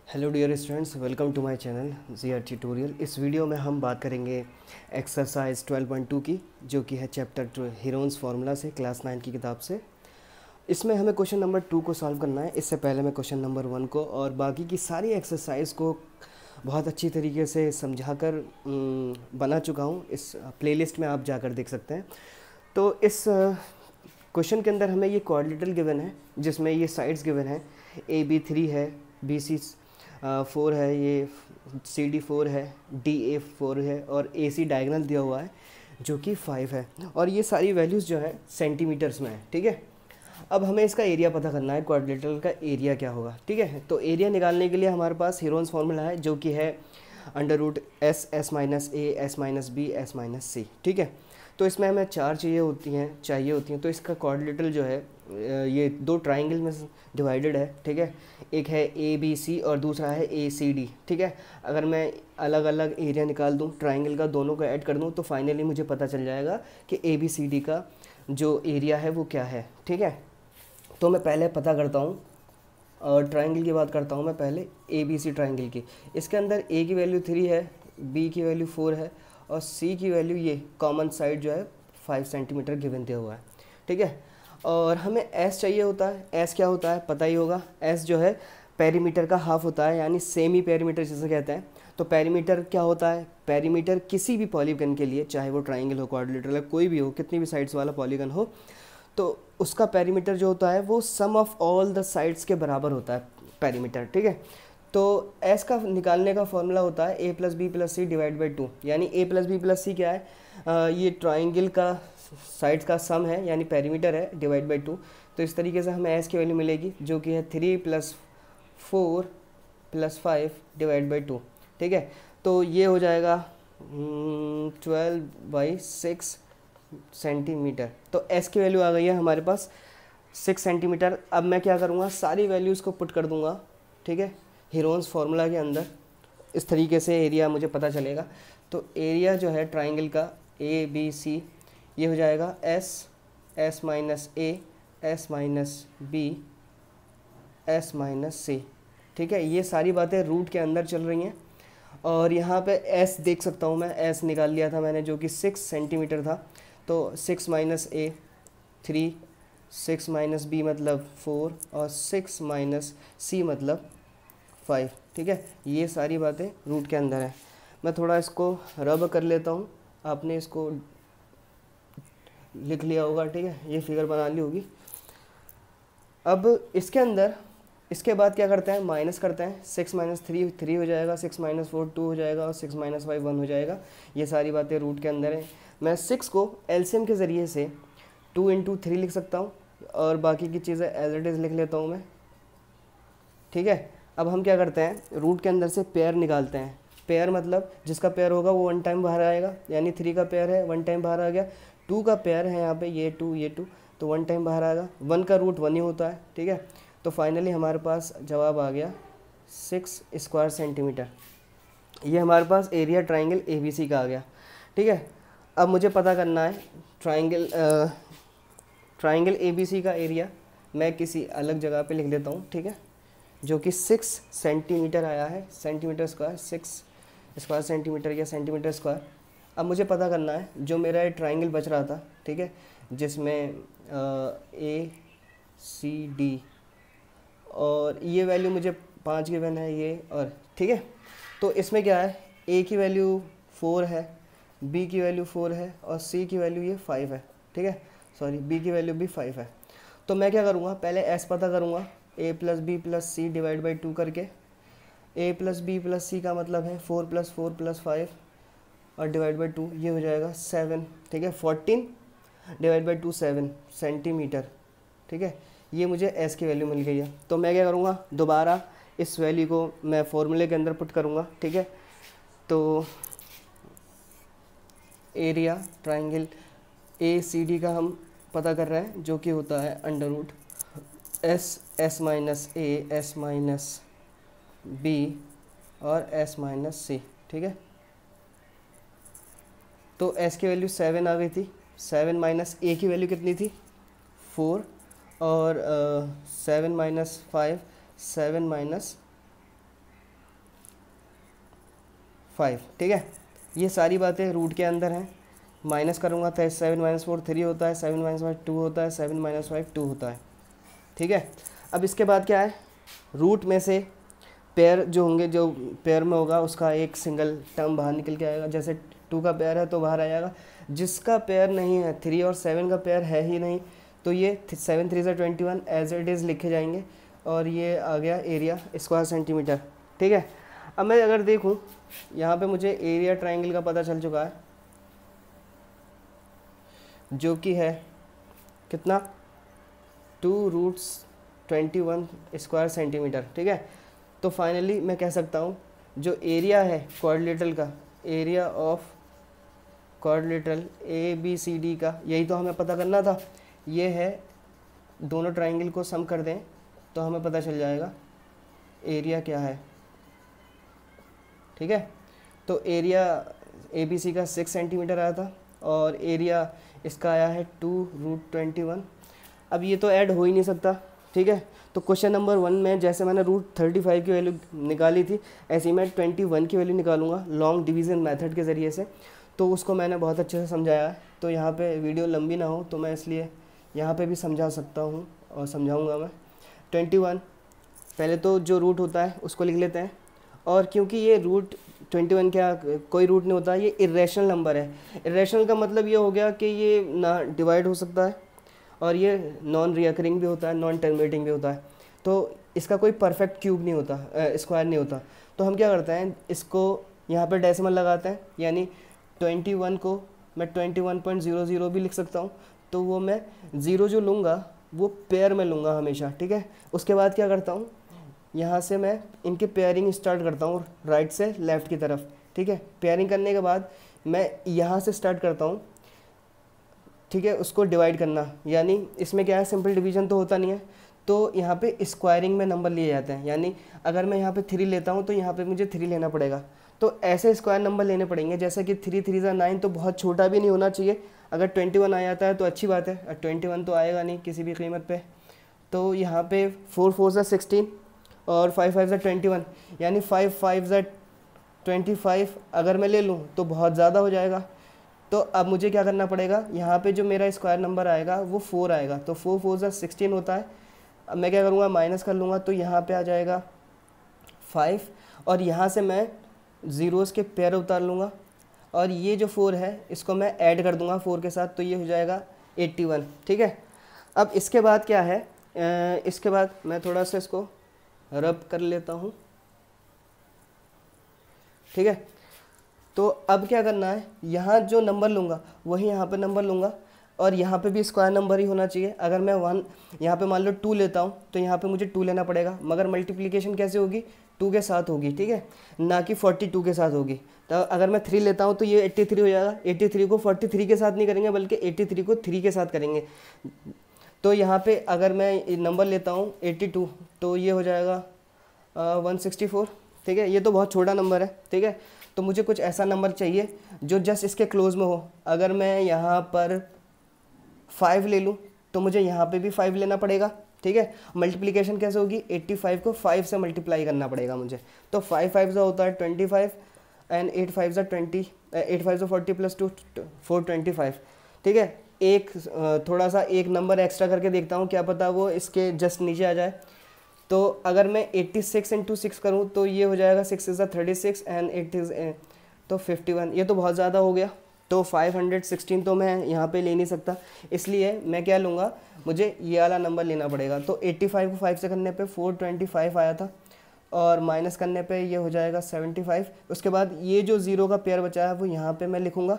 Hello dear students, welcome to my channel Zia tutorial. इस video में हम बात करेंगे एक्सरसाइज 12.2 की, जो कि है चैप्टर 2 हीरोन्स फार्मूला से, क्लास 9 की किताब से। इसमें हमें क्वेश्चन नंबर 2 को सॉल्व करना है। इससे पहले मैं क्वेश्चन नंबर 1 को और बाकी की सारी एक्सरसाइज को बहुत अच्छी तरीके से समझाकर बना चुका हूँ। इस प्लेलिस्ट में आप जाकर देख सकते हैं। तो इस क्वेश्चन के अंदर हमें ये क्वाड्रिलेटरल गिवन है, जिसमें ये साइड्स गिवन है। ए बी 3 है, बी सी 4 है, ये सी डी 4 है, डी ए 4 है और ए सी डायगोनल दिया हुआ है जो कि 5 है। और ये सारी वैल्यूज़ जो है सेंटीमीटर्स में है। ठीक है, अब हमें इसका एरिया पता करना है, क्वाड्रिलेटरल का एरिया क्या होगा। ठीक है, तो एरिया निकालने के लिए हमारे पास हीरोन्स फार्मूला है, जो कि है under root S, S minus A, S minus B, S minus C. ठीक है, तो इसमें हमें चार चाहिए होती हैं। तो इसका क्वाड्रिलेटरल जो है ये दो ट्राइंगल में डिवाइडेड है। ठीक है, एक है ए बी सी और दूसरा है ए सी डी। ठीक है, अगर मैं अलग अलग एरिया निकाल दूं ट्राइंगल का, दोनों को ऐड कर दूं, तो फाइनली मुझे पता चल जाएगा कि ए बी सी डी का जो एरिया है वो क्या है। ठीक है, तो मैं पहले पता करता हूँ और ट्राइंगल की बात करता हूँ मैं पहले, ए बी सी ट्राइंगल की। इसके अंदर ए की वैल्यू 3 है, बी की वैल्यू 4 है और सी की वैल्यू, ये कॉमन साइड जो है 5 सेंटीमीटर गिवन दिया हुआ है। ठीक है, और हमें एस चाहिए होता है। एस क्या होता है पता ही होगा, एस जो है पेरीमीटर का हाफ होता है, यानी सेमी पेरीमीटर जिसे कहते हैं। तो पेरीमीटर क्या होता है, पेरीमीटर किसी भी पॉलीगन के लिए, चाहे वो ट्राइंगल हो, क्वाड्रिलेटरल हो, कोई भी हो, कितनी भी साइड्स वाला पॉलीगन हो, तो उसका पेरीमीटर जो होता है वो सम ऑफ ऑल द साइड्स के बराबर होता है पेरीमीटर। ठीक है, तो एस का निकालने का फॉर्मूला होता है A plus B plus C divide by 2। यानी A plus B plus C क्या है, ये ट्राइंगल का साइड्स का सम है, यानी पेरीमीटर है, डिवाइड बाई 2। तो इस तरीके से हमें एस की वैल्यू मिलेगी, जो कि है 3 प्लस 4 प्लस 5 डिवाइड बाई 2। ठीक है, तो ये हो जाएगा 12/6 सेंटीमीटर। तो एस की वैल्यू आ गई है हमारे पास 6 सेंटीमीटर। अब मैं क्या करूँगा, सारी वैल्यूज़ को पुट कर दूँगा। ठीक है, हीरोन्स फार्मूला के अंदर इस तरीके से एरिया मुझे पता चलेगा। तो एरिया जो है ट्राइंगल का ए बी सी, ये हो जाएगा S, S minus A, S minus B, S minus C. ठीक है, ये सारी बातें रूट के अंदर चल रही हैं। और यहाँ पे एस देख सकता हूँ मैं, एस निकाल लिया था मैंने, जो कि 6 सेंटीमीटर था। तो 6 माइनस ए 3, 6 माइनस बी मतलब 4 और 6 माइनस सी मतलब 5। ठीक है, ये सारी बातें रूट के अंदर है। मैं थोड़ा इसको रब कर लेता हूँ, आपने इसको लिख लिया होगा। ठीक है, ये फिगर बना ली होगी। अब इसके अंदर, इसके बाद क्या करते हैं, माइनस करते हैं। 6 माइनस 3 3 हो जाएगा, 6 माइनस 4 2 हो जाएगा और 6 माइनस 5 1 हो जाएगा। ये सारी बातें रूट के अंदर हैं। मैं 6 को एलसीएम के ज़रिए से 2 इंटू 3 लिख सकता हूँ और बाकी की चीज़ें एज इट इज़ लिख लेता हूँ मैं। ठीक है, अब हम क्या करते हैं, रूट के अंदर से पेयर निकालते हैं। पेयर मतलब जिसका पेयर होगा वो 1 टाइम बाहर आएगा, यानी 3 का पेयर है 1 टाइम बाहर आ गया। 2 का पेयर है यहाँ पे, ये 2 ये 2, तो 1 टाइम बाहर आएगा। 1 का रूट 1 ही होता है। ठीक है, तो फाइनली हमारे पास जवाब आ गया 6 स्क्वायर सेंटीमीटर। ये हमारे पास area triangle A B C का आ गया। ठीक है, अब मुझे पता करना है ट्राइंगल ए बी सी का एरिया। मैं किसी अलग जगह पे लिख देता हूँ। ठीक है, जो कि 6 सेंटीमीटर आया है, सेंटीमीटर स्क्वायर, 6 स्क्वायर सेंटीमीटर या सेंटीमीटर स्क्वायर। अब मुझे पता करना है, जो मेरा ये ट्राइंगल बच रहा था, ठीक है, जिसमें ए सी डी और ये वैल्यू मुझे 5 गिवन है ये, और ठीक है, तो इसमें क्या है, ए की वैल्यू 4 है, बी की वैल्यू 4 है और सी की वैल्यू ये 5 है। ठीक है, सॉरी, बी की वैल्यू भी 5 है। तो मैं क्या करूँगा, पहले एस पता करूँगा, A plus B plus C divide by 2 करके। A plus B plus C का मतलब है 4 प्लस 4 प्लस 5 और डिवाइड बाई 2, ये हो जाएगा 7। ठीक है, 14 डिवाइड बाई 2 7 सेंटीमीटर। ठीक है, ये मुझे एस की वैल्यू मिल गई है। तो मैं क्या करूँगा, दोबारा इस वैल्यू को मैं फॉर्मूले के अंदर पुट करूँगा। ठीक है, तो area triangle A C D का हम पता कर रहे हैं, जो कि होता है under root S, S minus A, S minus B और एस माइनस सी। ठीक है, तो एस की वैल्यू 7 आ गई थी। 7 माइनस ए की वैल्यू कितनी थी, 4 और 7 माइनस 5, 7 माइनस 5, ठीक है। ये सारी बातें रूट के अंदर हैं। माइनस करूँगा तो 7 - 4 3 होता है, 7 - 5 2 होता है, 7 - 5 2 होता है, ठीक है। अब इसके बाद क्या है, रूट में से पेयर जो होंगे, जो पेयर में होगा उसका एक सिंगल टर्म बाहर निकल के आएगा। जैसे 2 का पेयर है तो बाहर आ जाएगा। जिसका पेयर नहीं है, 3 और 7 का पेयर है ही नहीं, तो ये 7 3 21 एज इट इज़ लिखे जाएंगे। और ये आ गया एरिया स्क्वायर सेंटीमीटर, ठीक है। अब मैं अगर देखूं यहाँ पे मुझे एरिया ट्राइंगल का पता चल चुका है, जो कि है कितना 2√21 स्क्वायर सेंटीमीटर, ठीक है। तो फाइनली मैं कह सकता हूँ जो एरिया है क्वाड्रिलेटरल का, एरिया ऑफ क्वाड्रिलेटरल ABCD का, यही तो हमें पता करना था। ये है, दोनों ट्राइंगल को सम कर दें तो हमें पता चल जाएगा एरिया क्या है, ठीक है। तो एरिया ABC का 6 सेंटीमीटर आया था और एरिया इसका आया है 2√21। अब ये तो ऐड हो ही नहीं सकता, ठीक है। तो क्वेश्चन नंबर 1 में जैसे मैंने √35 की वैल्यू निकाली थी, ऐसे ही मैं 21 की वैल्यू निकालूंगा लॉन्ग डिवीज़न मेथड के ज़रिए से। तो उसको मैंने बहुत अच्छे से समझाया है। तो यहाँ पे वीडियो लंबी ना हो तो मैं इसलिए यहाँ पे भी समझा सकता हूँ और समझाऊँगा मैं। 21 पहले तो जो रूट होता है उसको लिख लेते हैं। और क्योंकि ये √21 क्या कोई रूट नहीं होता, ये इरेशनल नंबर है। इरेशनल का मतलब ये हो गया कि ये ना डिवाइड हो सकता है और ये नॉन रिकरिंग भी होता है, नॉन टर्मिनेटिंग भी होता है। तो इसका कोई परफेक्ट क्यूब नहीं होता, स्क्वायर नहीं होता। तो हम क्या करते हैं, इसको यहाँ पे डेसिमल लगाते हैं, यानी 21 को मैं 21.00 भी लिख सकता हूँ। तो वो मैं ज़ीरो जो लूँगा वो पेयर में लूँगा हमेशा, ठीक है। उसके बाद क्या करता हूँ, यहाँ से मैं इनके पेयरिंग स्टार्ट करता हूँ राइट से लेफ़्ट की तरफ, ठीक है। पेयरिंग करने के बाद मैं यहाँ से स्टार्ट करता हूँ, ठीक है, उसको डिवाइड करना। यानी इसमें क्या है, सिंपल डिवीजन तो होता नहीं है, तो यहाँ पे स्क्वायरिंग में नंबर लिए जाते हैं। यानी अगर मैं यहाँ पे 3 लेता हूँ तो यहाँ पे मुझे 3 लेना पड़ेगा। तो ऐसे स्क्वायर नंबर लेने पड़ेंगे, जैसे कि 3 3 9, तो बहुत छोटा भी नहीं होना चाहिए। अगर 21 आ जाता है तो अच्छी बात है, 21 तो आएगा नहीं किसी भी कीमत पे। तो यहाँ पे 4 4 16 और 5 5 21, यानी 5 5 25 अगर मैं ले लूँ तो बहुत ज़्यादा हो जाएगा। तो अब मुझे क्या करना पड़ेगा, यहाँ पे जो मेरा स्क्वायर नंबर आएगा वो 4 आएगा। तो 4 4 16 होता है। अब मैं क्या करूँगा, माइनस कर लूँगा, तो यहाँ पे आ जाएगा 5 और यहाँ से मैं ज़ीरोज़ के पेयर उतार लूँगा और ये जो 4 है इसको मैं ऐड कर दूँगा 4 के साथ, तो ये हो जाएगा 81, ठीक है। अब इसके बाद क्या है, इसके बाद मैं थोड़ा सा इसको रब कर लेता हूँ, ठीक है। तो अब क्या करना है, यहाँ जो नंबर लूँगा वही यहाँ पे नंबर लूँगा और यहाँ पे भी स्क्वायर नंबर ही होना चाहिए। अगर मैं 1 यहाँ पे मान लो 2 लेता हूँ तो यहाँ पे मुझे 2 लेना पड़ेगा, मगर मल्टीप्लिकेशन कैसे होगी, 2 के साथ होगी, ठीक है, ना कि 42 के साथ होगी। तो अगर मैं 3 लेता हूँ तो ये 83 हो जाएगा। 83 को 43 के साथ नहीं करेंगे, बल्कि 83 को 3 के साथ करेंगे। तो यहाँ पे अगर मैं नंबर लेता हूँ 82 तो ये हो जाएगा 164, ठीक है। ये तो बहुत छोटा नंबर है, ठीक है। तो मुझे कुछ ऐसा नंबर चाहिए जो जस्ट इसके क्लोज में हो। अगर मैं यहाँ पर 5 ले लूँ तो मुझे यहाँ पे भी 5 लेना पड़ेगा, ठीक है। मल्टीप्लिकेशन कैसे होगी, 85 को 5 से मल्टीप्लाई करना पड़ेगा मुझे। तो 5 5 जो होता है 25 एंड 8 5 जो 20, 8 5 जो 40 प्लस 2 425, ठीक है। एक थोड़ा सा एक नंबर एक्स्ट्रा करके देखता हूँ, क्या पता वो इसके जस्ट नीचे आ जाए। तो अगर मैं 86 × 6 करूँ तो ये हो जाएगा 6 is 36 एंड 8 is तो 51। ये तो बहुत ज़्यादा हो गया, तो 516 तो मैं यहाँ पे ले नहीं सकता, इसलिए मैं क्या लूँगा, मुझे ये वाला नंबर लेना पड़ेगा। तो 85 को 5 से करने पे 425 आया था और माइनस करने पे ये हो जाएगा 75। उसके बाद ये जो ज़ीरो का पेयर बचा है वो यहाँ पे मैं लिखूँगा।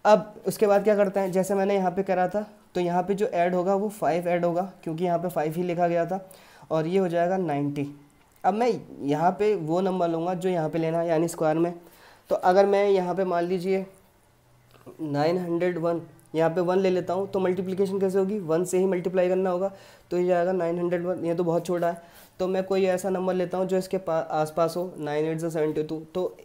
अब उसके बाद क्या करते हैं, जैसे मैंने यहाँ पे करा था, तो यहाँ पे जो ऐड होगा वो 5 ऐड होगा, क्योंकि यहाँ पे 5 ही लिखा गया था, और ये हो जाएगा 90। अब मैं यहाँ पे वो नंबर लूँगा जो यहाँ पे लेना है, यानी स्क्वायर में। तो अगर मैं यहाँ पे मान लीजिए 901, यहाँ पे 1 ले लेता हूँ, तो मल्टीप्लिकेशन कैसे होगी, 1 से ही मल्टीप्लाई करना होगा, तो ये जाएगा 901। ये तो बहुत छोटा है, तो मैं कोई ऐसा नंबर लेता हूँ जो इसके आसपास हो। 9 8 ज़ा 72, तो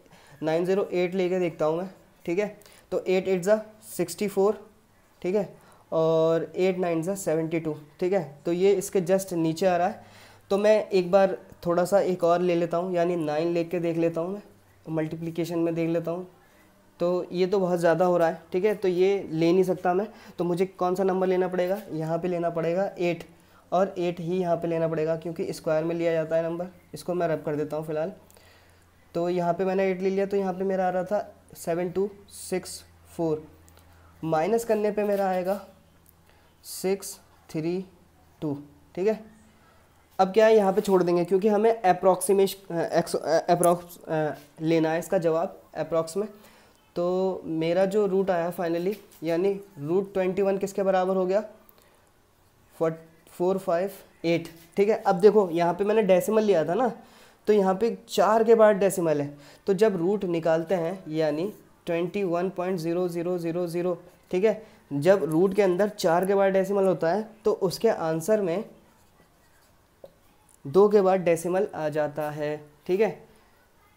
908 लेके देखता हूँ मैं, ठीक है। तो 8 8 ज़ा 64, ठीक है, और 8 9 ज़ा 72, ठीक है। तो ये इसके जस्ट नीचे आ रहा है। तो मैं एक बार थोड़ा सा एक और ले लेता हूँ, यानी 9 लेके देख लेता हूँ मैं, मल्टीप्लिकेशन में देख लेता हूँ। तो ये तो बहुत ज़्यादा हो रहा है, ठीक है, तो ये ले नहीं सकता मैं, तो मुझे कौन सा नंबर लेना पड़ेगा, यहाँ पे लेना पड़ेगा 8, और 8 ही यहाँ पे लेना पड़ेगा क्योंकि स्क्वायर में लिया जाता है नंबर। इसको मैं रब कर देता हूँ फ़िलहाल। तो यहाँ पे मैंने 8 ले लिया, तो यहाँ पे मेरा आ रहा था 7264, माइनस करने पे मेरा आएगा 632, ठीक है। अब क्या है, यहाँ पे छोड़ देंगे क्योंकि हमें अप्रॉक्स लेना है इसका जवाब, अप्रॉक्स में। तो मेरा जो रूट आया फाइनली, यानी रूट 21 किसके बराबर हो गया, 458, ठीक है। अब देखो यहाँ पे मैंने डेसिमल लिया था ना, तो यहाँ पे 4 के बाद डेसिमल है, तो जब रूट निकालते हैं यानी 21.0000, ठीक है, जब रूट के अंदर 4 के बाद डेसिमल होता है तो उसके आंसर में 2 के बाद डेसिमल आ जाता है, ठीक है।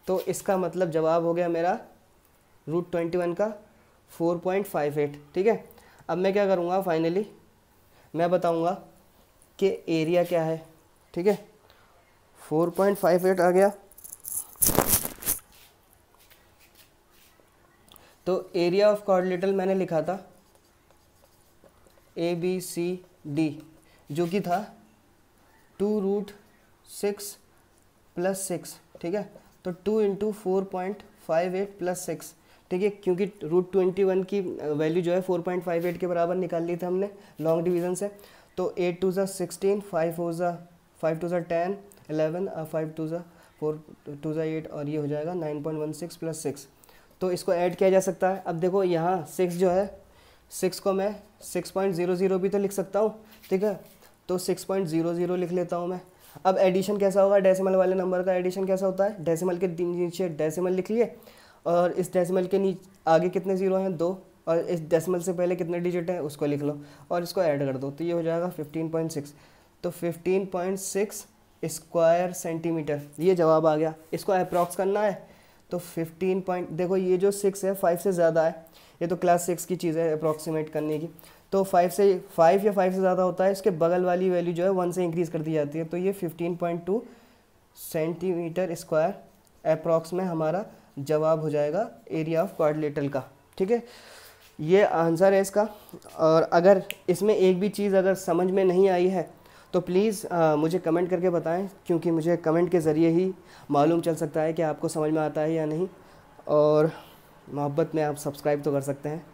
तो इसका मतलब जवाब हो गया मेरा रूट 21 का 4.58, ठीक है। अब मैं क्या करूँगा, फाइनली मैं बताऊँगा कि एरिया क्या है, ठीक है। 4.58 आ गया, तो एरिया ऑफ क्वाड्रिलेटरल मैंने लिखा था ABCD, जो कि था 2√6 + 6, ठीक है। तो 2 × 4.58 + 6, ठीक है, क्योंकि रूट 21 की वैल्यू जो है 4.58 के बराबर निकाल ली थी हमने लॉन्ग डिवीज़न से। तो 8 2 16, 5 2 10, 11, 5 2 4 2 8, और ये हो जाएगा 9.16 + 6। तो इसको ऐड किया जा सकता है। अब देखो यहाँ 6 जो है, 6 को मैं 6.00 भी तो लिख सकता हूँ, ठीक है, तो 6.00 लिख लेता हूँ मैं। अब एडिशन कैसा होगा, डेसिमल वाले नंबर का एडिशन कैसा होता है, डेसिमल के नीचे डेसिमल लिख लिए, और इस डेसिमल के नीचे आगे कितने ज़ीरो हैं, 2, और इस डेसिमल से पहले कितने डिजिट हैं उसको लिख लो और इसको ऐड कर दो, तो ये हो जाएगा 15.6। तो 15.6 स्क्वायर सेंटीमीटर, ये जवाब आ गया। इसको अप्रॉक्स करना है तो 15 देखो ये जो 6 है 5 से ज़्यादा है, ये तो क्लास 6 की चीज़ है अप्रॉक्सीमेट करने की। तो 5 या 5 से ज़्यादा होता है, इसके बगल वाली वैल्यू जो है 1 से इंक्रीज़ कर दी जाती है। तो ये 15.2 सेंटीमीटर स्क्वायर अप्रॉक्स में हमारा जवाब हो जाएगा एरिया ऑफ क्वाड्रिलेटरल का, ठीक है। ये आंसर है इसका। और अगर इसमें एक भी चीज़ अगर समझ में नहीं आई है तो प्लीज़ मुझे कमेंट करके बताएं, क्योंकि मुझे कमेंट के ज़रिए ही मालूम चल सकता है कि आपको समझ में आता है या नहीं। और मोहब्बत में आप सब्सक्राइब तो कर सकते हैं।